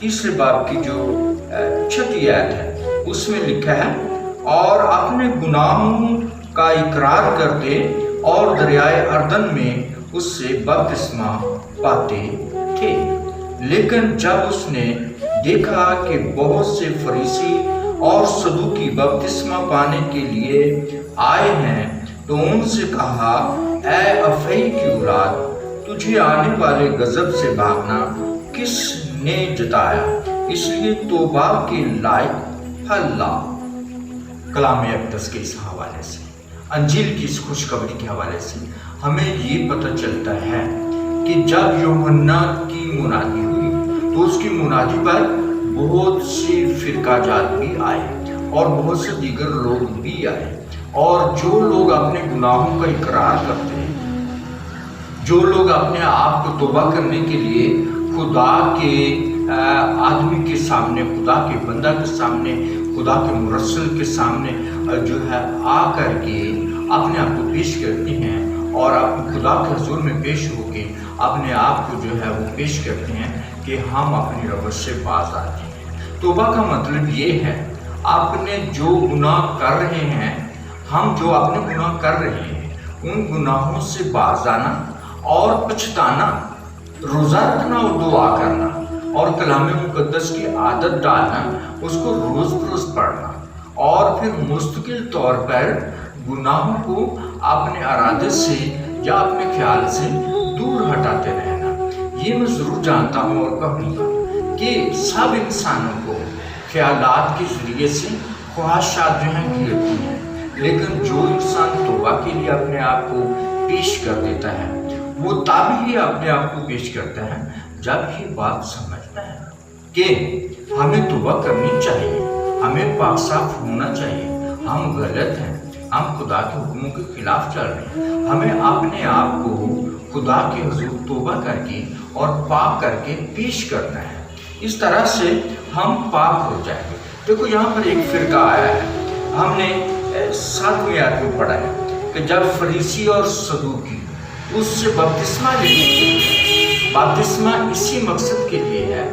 تیسرے باب کی جو 6 آیت ہے اس میں لکھا ہے، اور اپنے گناہوں کا اقرار کرتے اور دریائے اردن میں اس سے بپتسمہ پاتے تھے۔ لیکن جب اس نے دیکھا کہ بہت سے فریسی اور صدوقی بپتسمہ پانے کے لیے آئے ہیں تو ان سے کہا، اے افئی کی اولاد، تجھے آنے والے غضب سے بھاگنا کس نے جتایا؟ اس لیے توبہ کے لائق اللہ۔ کلام اقدس کے اس حوالے سے، انجیل کی اس خوشخبری کے حوالے سے ہمیں یہ پتہ چلتا ہے کہ جب یوحنا کی منادی ہوئی تو اس کی منادی پر بہت سی فرقہ جات بھی آئے اور بہت سے دیگر لوگ بھی آئے، اور جو لوگ اپنے گناہوں کا اقرار کرتے ہیں، جو لوگ اپنے آپ کو توبہ کرنے کے لیے خدا کے آدمی کے سامنے، خدا کے بندہ کے سامنے، خدا کے مرسل کے سامنے جو ہے آ کر کے اپنے آپ کو پیش کرتے ہیں اور خدا کے حضور میں پیش ہو کے اپنے آپ کو جو ہے وہ پیش کرتے ہیں کہ ہم اپنی روش سے باز آتے ہیں۔ توبہ کا مطلب یہ ہے اپنے جو گناہ کر رہے ہیں، ہم جو اپنے گناہ کر رہے ہیں ان گناہوں سے باز آنا اور پچھتانا، روزہ رکھنا اور دعا کرنا اور کلام مقدس کی عادت ڈالنا، اس کو روز روز پڑھنا اور پھر مستقل طور پر گناہوں کو اپنے ارادے سے یا اپنے خیال سے دور ہٹاتے رہنا۔ یہ میں ضرور جانتا ہوں اور کہوں گا کہ سب انسانوں کو خیالات کے ذریعے سے خواہشات جو ہیں گھیرتی ہیں، لیکن جو انسان توبہ کے لیے اپنے آپ کو پیش کر دیتا ہے وہ تب ہی اپنے آپ کو پیش کرتا ہے جب یہ بات سمجھتا ہے کہ ہمیں توبہ کرنی چاہیے، ہمیں پاک صاف ہونا چاہیے، ہم غلط ہیں، ہم خدا کے حکموں کے خلاف چل رہے ہیں، ہمیں اپنے آپ کو خدا کے حضور توبہ کر کے اور پاک کر کے پیش کرنا ہے۔ اس طرح سے ہم پاک ہو جائیں گے۔ دیکھو یہاں پر ایک فرقہ آیا ہے، ہم نے 7ویں آیت میں پڑھا ہے کہ جب فریسی اور صدوقی اس سے بپتسمہ لینے کے، بپتسمہ اسی مقصد کے لیے ہے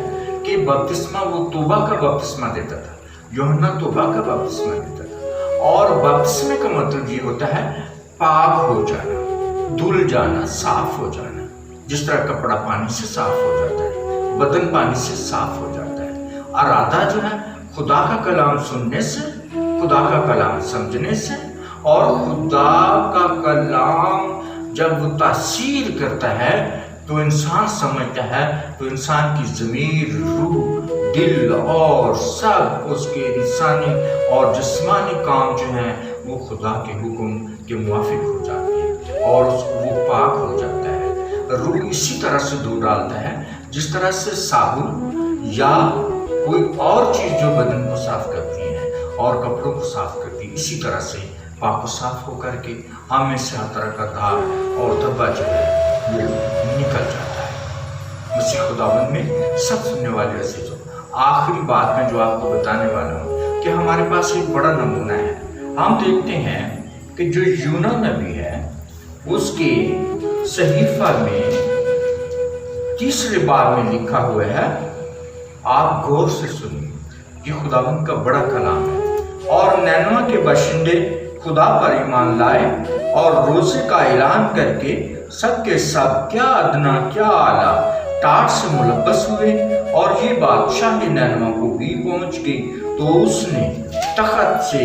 کہ بپتسمہ وہ توبہ کا بپتسمہ دیتا تھا، یوحنا توبہ کا بپتسمہ دیتا تھا، اور بپتسمے کا مطلب یہ ہوتا ہے پاک ہو جانا، دھل جانا، صاف ہو جانا۔ جس طرح کپڑا پانی سے صاف ہو جاتا ہے، بدن پانی سے صاف ہو جاتا ہے، ارادہ جو ہے خدا کا کلام سننے سے، خدا کا کلام سمجھنے سے، اور خدا کا کلام جب وہ تاثیر کرتا ہے تو انسان سمجھتا ہے، تو انسان کی ضمیر، روح، دل اور سب اس کے انسانی اور جسمانی کام جو ہیں وہ خدا کے حکم کے موافق ہو جاتے ہیں اور وہ پاک ہو جاتا ہے۔ روح اسی طرح سے دھو ڈالتا ہے جس طرح سے صابن یا کوئی اور چیز جو بدن کو صاف کرتی ہے اور کپڑوں کو صاف کرتی ہے، اسی طرح سے پاک و صاف ہو کر کے ہمیں سے ہر طرح کا داغ اور دھبا جو ہے وہ نکل جاتا ہے۔ مسیح خداوند میں سب سننے والے عزیزوں، آخری بات میں جو آپ کو بتانے والا ہوں کہ ہمارے پاس ایک بڑا نمونہ ہے۔ ہم دیکھتے ہیں کہ جو یونا نبی ہے اس کے صحیفہ میں 3 باب میں لکھا ہوا ہے، آپ غور سے سنیے، یہ خداوند کا بڑا کلام ہے۔ اور نینوا کے باشندے خدا پر ایمان لائے اور روزے کا اعلان کر کے سب کے سب، کیا ادنا کیا اعلیٰ، ٹاٹ سے ملبس ہوئے، اور یہ بات شاہ نینوا کو بھی پہنچ گئی تو اس نے تخت سے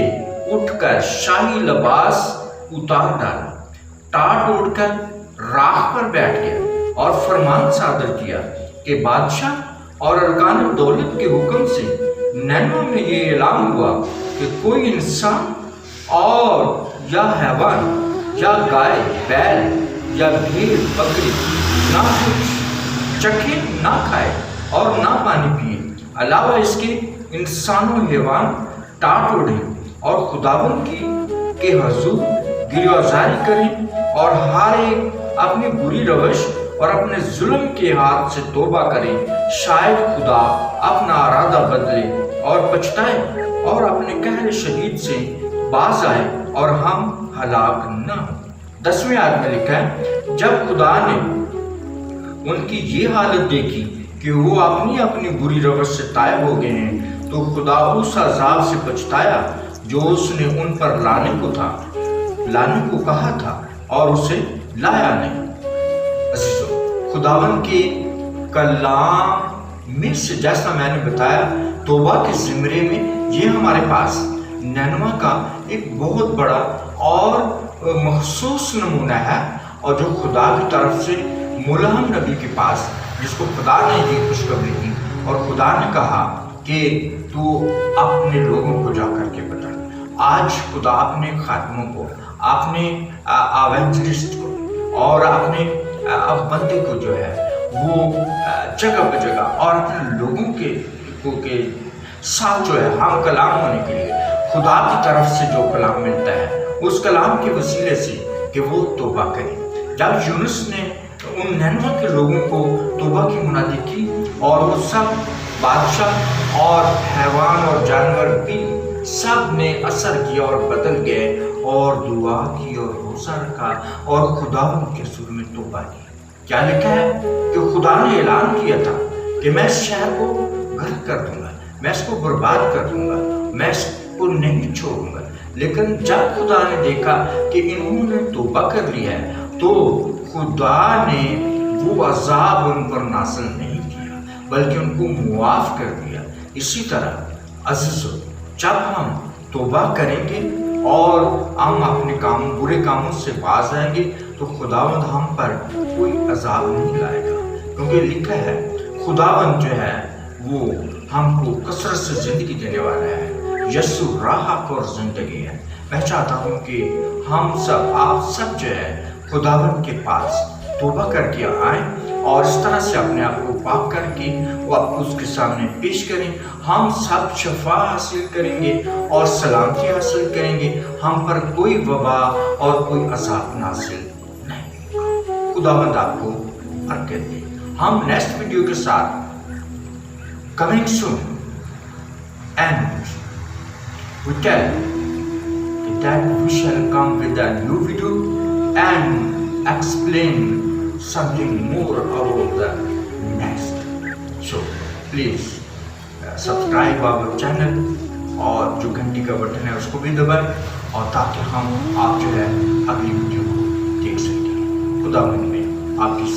اٹھ کر شاہی لباس اتار ڈالا، ٹاٹ اوڑھ کر راہ پر بیٹھ گیا اور فرمان صادر کیا کہ بادشاہ اور ارکان دولت کے حکم سے نینوا میں یہ اعلان ہوا کہ کوئی انسان اور یا حیوان یا گائے، بیل یا بھیڑ، بکری نہ کچھ چکھے، نہ کھائے اور نہ پانی پیے، علاوہ اس کے انسان و حیوان ٹاٹ اوڑھیں اور خداوند کے حضور گریہزاری کریں اور ہر ایک اپنی بری روش اور اپنے ظلم کے ہاتھ سے توبہ کریں، شاید خدا اپنا ارادہ بدلے اور پچھتائے اور اپنے قہر شدید سے باز آئے اور ہم ہلاک نہ ہوں۔ 10ویں آیت میں لکھا ہے، جب خدا نے ان کی یہ حالت دیکھی کہ وہ اپنی اپنی بری روش سے تائب ہو گئے ہیں، تو خدا اس عذاب سے پچھتایا جو اس نے ان پر لانے کو کہا تھا اور اسے لایا نہیں۔ عزیزو، خداوند کے کلام میں سے جیسا میں نے بتایا، توبہ کے زمرے میں یہ ہمارے پاس نینوا کا ایک بہت بڑا اور مخصوص نمونہ ہے، اور جو خدا کی طرف سے ملہم نبی کے پاس، جس کو خدا نے یہ خوشخبری دی اور خدا نے کہا کہ تو اپنے لوگوں کو جا کر کے بتا۔ آج خدا اپنے خادموں کو، اپنے ایونجلسٹ کو اور اپنے بندے کو جو ہے وہ جگہ بہ جگہ اور اپنے لوگوں کے ساتھ جو ہے ہم کلام ہونے کے لیے خدا کی طرف سے جو کلام ملتا ہے، اس کلام کے وسیلے سے کہ وہ توبہ کریں۔ جب یونس نے ان نینوا کے لوگوں کو توبہ کی منادی کی اور وہ سب بادشاہ اور حیوان اور جانور بھی سب نے اثر کیا اور بدل گئے اور دعا کی اور روزہ رکھا اور خدا ان کے حضور میں توبہ کی۔ کیا لکھا ہے کہ خدا نے اعلان کیا تھا کہ میں اس شہر کو غرق کر دوں گا، میں اس کو برباد کر دوں گا، میں اس کو نہیں چھوڑوں گا۔ لیکن جب خدا نے دیکھا کہ انہوں نے توبہ کر لی ہے تو خدا نے وہ عذاب ان پر نازل نہیں کیا بلکہ ان کو معاف کر دیا۔ اسی طرح عزیزو، جب ہم توبہ کریں گے اور ہم اپنے برے کاموں سے باز آئیں گے تو خداوند ہم پر کوئی عذاب نہیں لائے گا، کیونکہ لکھا ہے خداوند جو ہے وہ ہم کو کثرت سے زندگی دینے والا ہے۔ یسوع راہ اور زندگی ہے۔ میں چاہتا ہوں کہ ہم سب، آپ سب جو ہے خداوند کے پاس توبہ کر کے آئیں اور اس طرح سے اپنے آپ کو پاک کر کے وہ اس کے سامنے پیش کریں۔ ہم سب شفا حاصل کریں گے اور سلامتی حاصل کریں گے، ہم پر کوئی وبا اور کوئی عذاب نازل نہیں ہوگا۔ خداوند آپ کو برکت دے۔ ہم نیکسٹ ویڈیو کے ساتھ coming soon, and we tell that we shall come with a new video and explain something more about the next. So please subscribe our channel اور جو گھنٹی کا بٹن ہے اس کو بھی دبائیں اور تاکہ ہم آپ جو ہے اگلی ویڈیو کو دیکھ سکیں۔ خدا میں آپ کی